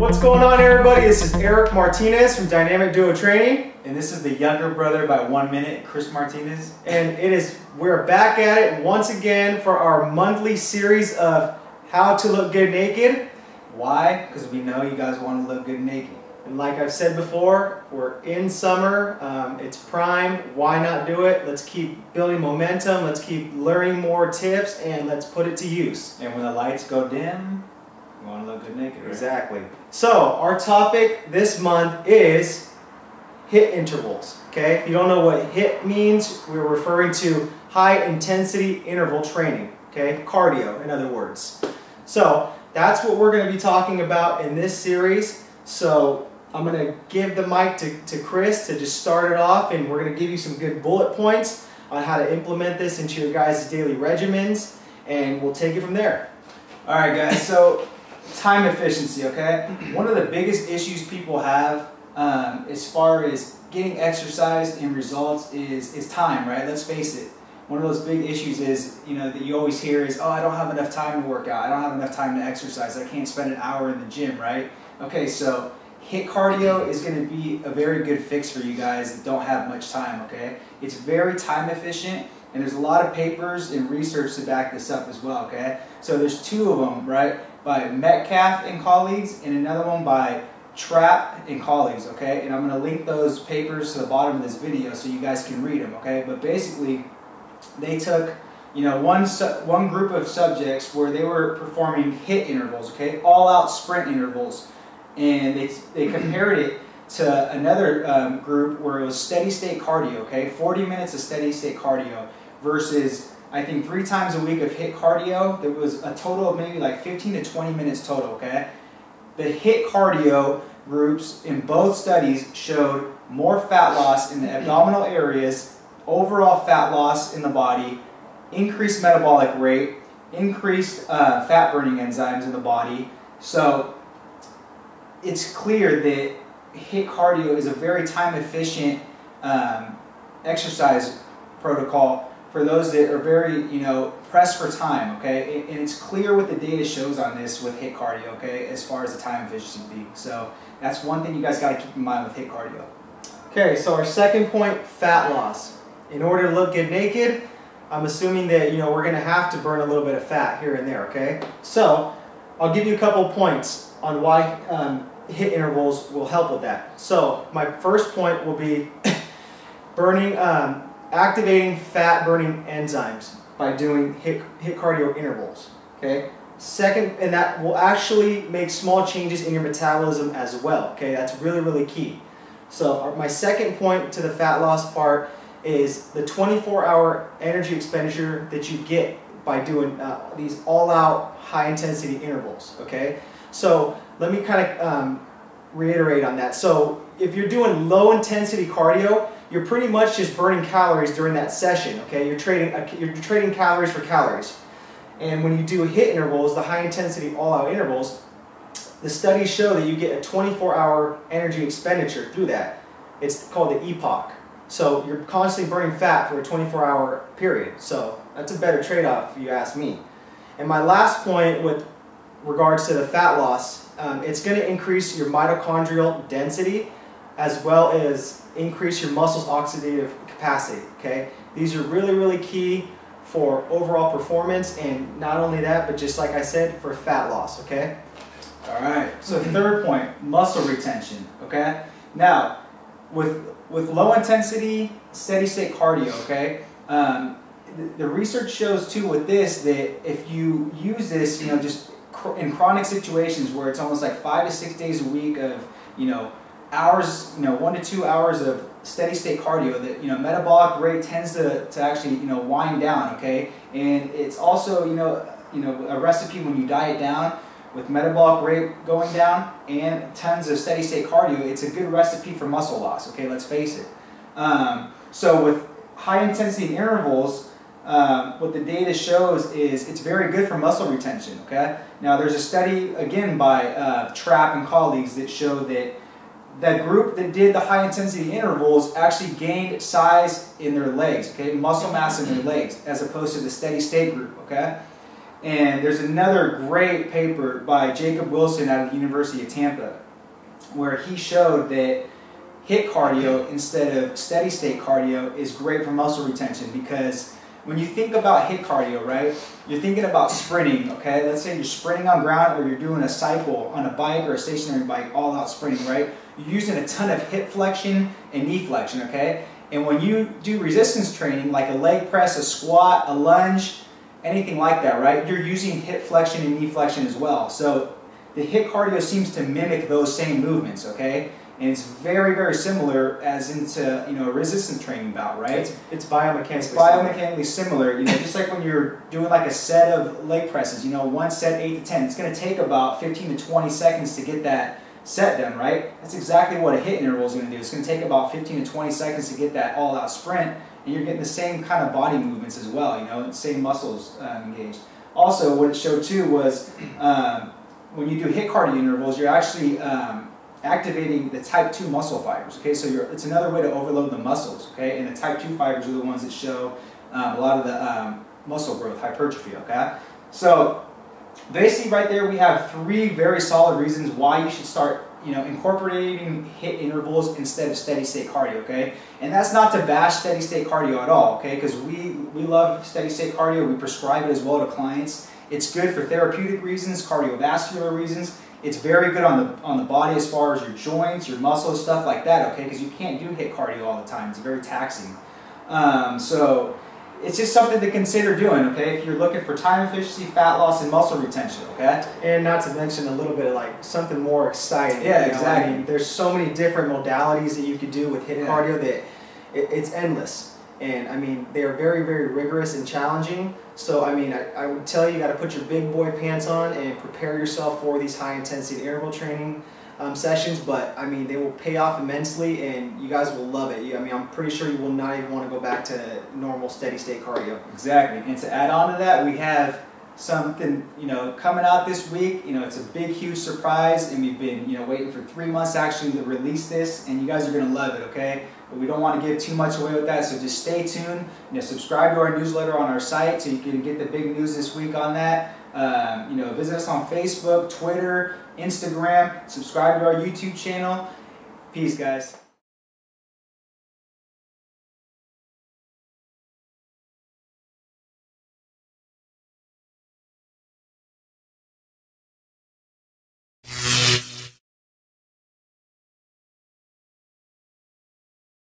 What's going on, everybody? This is Eric Martinez from Dynamic Duo Training. And this is the younger brother by 1 minute, Chris Martinez. And we're back at it once again for our monthly series of how to look good naked. Why? Because we know you guys want to look good naked. And like I've said before, we're in summer, it's prime, why not do it? Let's keep building momentum, let's keep learning more tips, and let's put it to use. And when the lights go dim, you want to look good naked, right? Exactly. So, our topic this month is HIIT intervals, okay? If you don't know what HIIT means, we're referring to high intensity interval training, okay? Cardio, in other words. So, that's what we're going to be talking about in this series. So, I'm going to give the mic to Chris to just start it off, and we're going to give you some good bullet points on how to implement this into your guys' daily regimens, and we'll take it from there. Alright guys, so time efficiency, okay? One of the biggest issues people have as far as getting exercise and results is time, right? Let's face it. One of those big issues is, that you always hear is, oh, I don't have enough time to work out. I don't have enough time to exercise. I can't spend an hour in the gym, right? Okay, so HIIT cardio is going to be a very good fix for you guys that don't have much time, okay? It's very time efficient, and there's a lot of papers and research to back this up as well, okay? So there's two of them, right? By Metcalf and colleagues, and another one by Trapp and colleagues, okay? And I'm going to link those papers to the bottom of this video so you guys can read them, okay? But basically, they took, one group of subjects where they were performing HIIT intervals, okay? All-out sprint intervals. And they compared it to another group where it was steady-state cardio, okay? 40 minutes of steady-state cardio versus, I think, 3 times a week of HIIT cardio. There was a total of maybe like 15 to 20 minutes total, okay? The HIIT cardio groups in both studies showed more fat loss in the abdominal areas, overall fat loss in the body, increased metabolic rate, increased fat-burning enzymes in the body. So it's clear that HIIT cardio is a very time-efficient exercise protocol for those that are very, pressed for time, okay? And it's clear what the data shows on this with HIIT cardio, okay, as far as the time efficiency. So that's one thing you guys got to keep in mind with HIIT cardio. Okay, so our second point, fat loss. In order to look good naked, I'm assuming that, we're going to have to burn a little bit of fat here and there, okay? So I'll give you a couple points on why HIIT intervals will help with that. So my first point will be activating fat-burning enzymes by doing HIIT cardio intervals. Okay. Second, and that will actually make small changes in your metabolism as well. Okay, that's really, really key. So my second point to the fat loss part is the 24-hour energy expenditure that you get by doing these all-out high-intensity intervals. Okay. So let me kind of reiterate on that. So if you're doing low-intensity cardio, you're pretty much just burning calories during that session. Okay, you're trading calories for calories. And when you do HIIT intervals, the high-intensity all-out intervals, the studies show that you get a 24-hour energy expenditure through that. It's called the epoch. So you're constantly burning fat for a 24-hour period. So that's a better trade-off if you ask me. And my last point with regards to the fat loss, it's going to increase your mitochondrial density as well as increase your muscle's oxidative capacity, okay? These are really, really key for overall performance, and not only that, but just like I said, for fat loss, okay? Alright, so third point, muscle retention, okay? Now, with low intensity, steady state cardio, okay? The research shows too with this that if you use this, just in chronic situations where it's almost like 5 to 6 days a week of, hours, 1 to 2 hours of steady state cardio, that metabolic rate tends to actually wind down, okay? And it's also a recipe when you diet down with metabolic rate going down and tons of steady state cardio. It's a good recipe for muscle loss, okay? Let's face it. So with high intensity intervals, what the data shows is it's very good for muscle retention, okay? Now there's a study again by Trapp and colleagues that show that the group that did the high intensity intervals actually gained size in their legs, okay, muscle mass in their legs, as opposed to the steady state group, okay? And there's another great paper by Jacob Wilson out of the University of Tampa where he showed that HIIT cardio instead of steady state cardio is great for muscle retention, because when you think about HIIT cardio, right, you're thinking about sprinting, okay? Let's say you're sprinting on ground, or you're doing a cycle on a bike or a stationary bike, all out sprinting, right? You're using a ton of hip flexion and knee flexion, okay? And when you do resistance training, like a leg press, a squat, a lunge, anything like that, right, you're using hip flexion and knee flexion as well. So the HIIT cardio seems to mimic those same movements, okay? And it's very, very similar as into, you know, a resistance training bout, right? It's biomechanically similar. You know, just like when you're doing like a set of leg presses, you know, one set 8 to 10, it's going to take about 15 to 20 seconds to get that set done, right? That's exactly what a HIIT interval is going to do. It's going to take about 15 to 20 seconds to get that all-out sprint, and you're getting the same kind of body movements as well, you know, the same muscles engaged. Also, what it showed too was when you do HIIT cardio intervals, you're actually activating the type 2 muscle fibers, okay? So it's another way to overload the muscles, okay? And the type 2 fibers are the ones that show a lot of the muscle growth, hypertrophy, okay? So basically right there we have 3 very solid reasons why you should start, you know, incorporating HIIT intervals instead of steady state cardio, okay? And that's not to bash steady state cardio at all, okay? Because we love steady state cardio. We prescribe it as well to clients. It's good for therapeutic reasons, cardiovascular reasons. It's very good on the body as far as your joints, your muscles, stuff like that, okay? Because you can't do HIIT cardio all the time. It's very taxing. So it's just something to consider doing, okay? If you're looking for time efficiency, fat loss, and muscle retention, okay? And not to mention a little bit of like something more exciting. Yeah, you know? exactly. I mean, there's so many different modalities that you could do with HIIT cardio that it's endless. And I mean, they are very, very rigorous and challenging. So I mean, I would tell you, got to put your big boy pants on and prepare yourself for these high intensity interval training sessions. But I mean, they will pay off immensely, and you guys will love it. I mean, I'm pretty sure you will not even want to go back to normal steady state cardio. Exactly. And to add on to that, we have something, you know, coming out this week. You know, it's a big, huge surprise, and we've been, you know, waiting for 3 months actually to release this, and you guys are going to love it, okay? But we don't want to give too much away with that, so just stay tuned. You know, subscribe to our newsletter on our site so you can get the big news this week on that. You know, visit us on Facebook, Twitter, Instagram. Subscribe to our YouTube channel. Peace, guys.